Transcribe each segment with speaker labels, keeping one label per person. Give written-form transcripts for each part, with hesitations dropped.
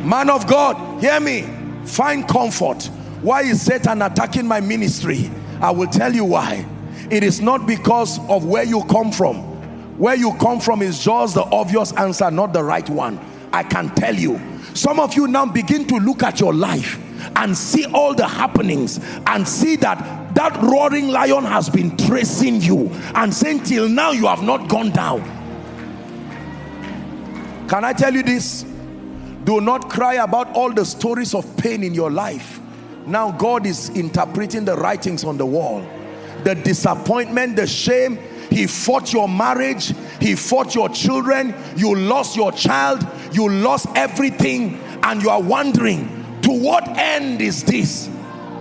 Speaker 1: Man of God, hear me. Find comfort. Why is Satan attacking my ministry? I will tell you why. It is not because of where you come from. Where you come from is just the obvious answer, not the right one. I can tell you. Some of you now begin to look at your life and see all the happenings and see that that roaring lion has been tracing you and saying till now you have not gone down. Can I tell you this? Do not cry about all the stories of pain in your life. Now God is interpreting the writings on the wall. The disappointment, the shame. He fought your marriage. He fought your children. You lost your child. You lost everything. And you are wondering, to what end is this?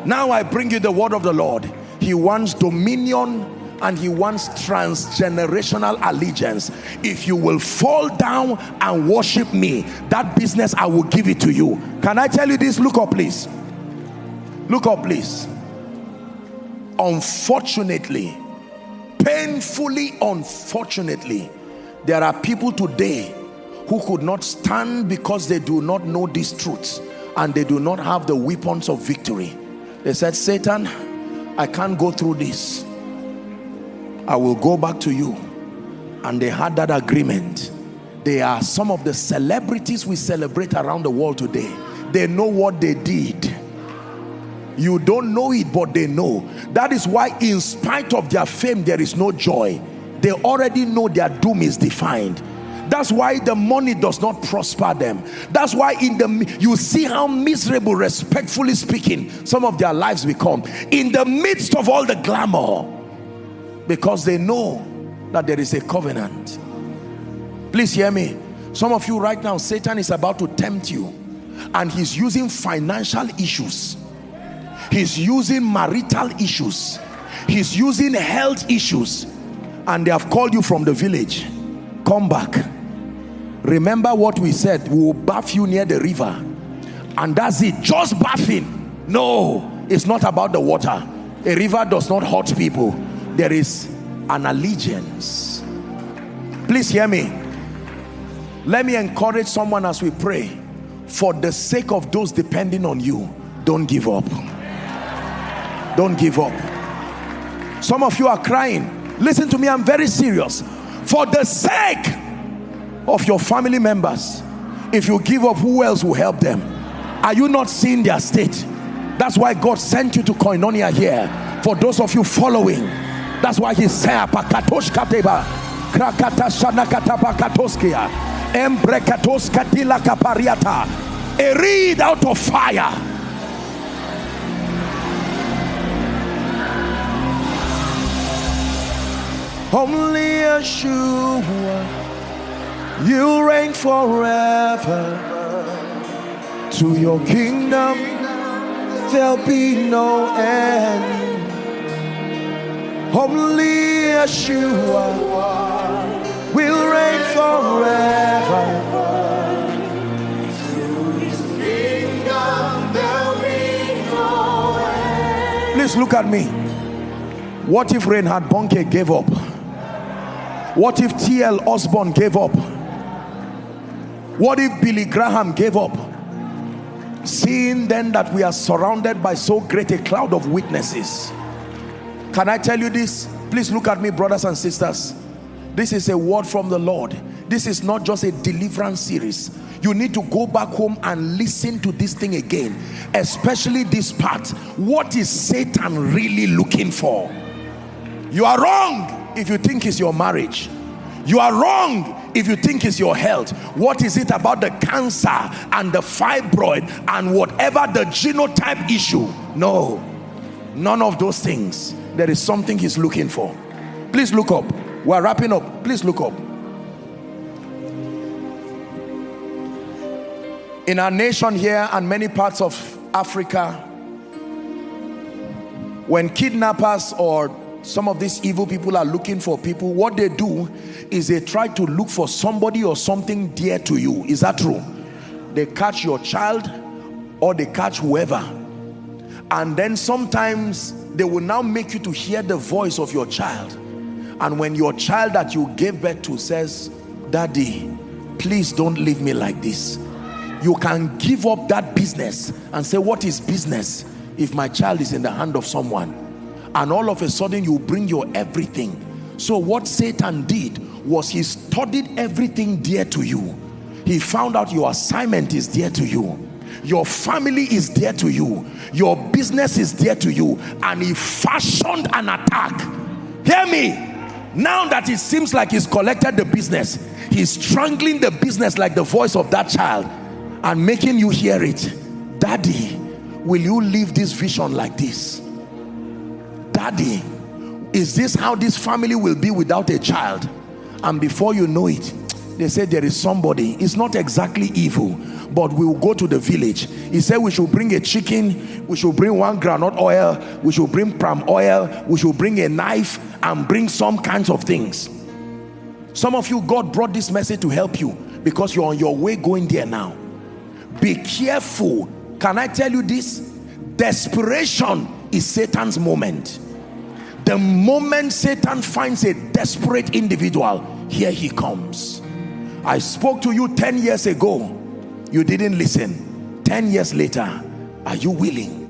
Speaker 1: Now I bring you the word of the Lord. He wants dominion and he wants transgenerational allegiance. If you will fall down and worship me, that business I will give it to you. Can I tell you this? Look up please. Look up please. Unfortunately, painfully unfortunately, there are people today who could not stand because they do not know these truths and they do not have the weapons of victory. They said, Satan, I can't go through this. I will go back to you. And they had that agreement. They are some of the celebrities we celebrate around the world today. They know what they did. You don't know it, but they know. That is why in spite of their fame, there is no joy. They already know their doom is defined. That's why the money does not prosper them. That's why you see how miserable, respectfully speaking, some of their lives become in the midst of all the glamour, because they know that there is a covenant. Please hear me. Some of you right now, Satan is about to tempt you, and he's using financial issues. He's using marital issues. He's using health issues. And they have called you from the village. Come back. Remember what we said. We will bath you near the river. And that's it. Just bathing. No, it's not about the water. A river does not hurt people. There is an allegiance. Please hear me. Let me encourage someone as we pray. For the sake of those depending on you, don't give up. Don't give up. Some of you are crying. Listen to me, I'm very serious. For the sake of your family members, if you give up, who else will help them? Are you not seeing their state? That's why God sent you to Koinonia here. For those of you following, that's why he said, a reed out of fire. Only Yeshua, you reign forever. To your kingdom there'll be no end. Only Yeshua will reign forever. To his kingdom there'll be no end. Please look at me. What if Reinhard Bonnke gave up? What if T.L. Osborne gave up? What if Billy Graham gave up? Seeing then that we are surrounded by so great a cloud of witnesses. Can I tell you this? Please look at me, brothers and sisters. This is a word from the Lord. This is not just a deliverance series. You need to go back home and listen to this thing again. Especially this part. What is Satan really looking for? You are wrong if you think it's your marriage. You are wrong if you think it's your health. What is it about the cancer and the fibroid and whatever the genotype issue? No, none of those things. There is something he's looking for. Please look up. We're wrapping up. Please look up. In our nation here and many parts of Africa, when kidnappers or some of these evil people are looking for people, what they do is they try to look for somebody or something dear to you. Is that true? They catch your child or they catch whoever, and then sometimes they will now make you to hear the voice of your child. And when your child that you gave birth to says, "Daddy, please don't leave me like this. You can give up that business and say, what is business if my child is in the hand of someone? And all of a sudden you bring your everything. So what Satan did was he studied everything dear to you. He found out your assignment is dear to you, your family is dear to you, your business is dear to you, and he fashioned an attack. Hear me. Now that it seems like he's collected the business, he's strangling the business like the voice of that child and making you hear it. Daddy, will you live this vision like this? Daddy, is this how this family will be without a child? And before you know it, they say there is somebody. It's not exactly evil, but we will go to the village. He said we should bring a chicken, we should bring 1 groundnut oil, we should bring palm oil, we should bring a knife and bring some kinds of things. Some of you, God brought this message to help you because you're on your way going there now. Be careful. Can I tell you this? Desperation is Satan's moment. The moment Satan finds a desperate individual, here he comes. I spoke to you 10 years ago. You didn't listen. 10 years later, are you willing?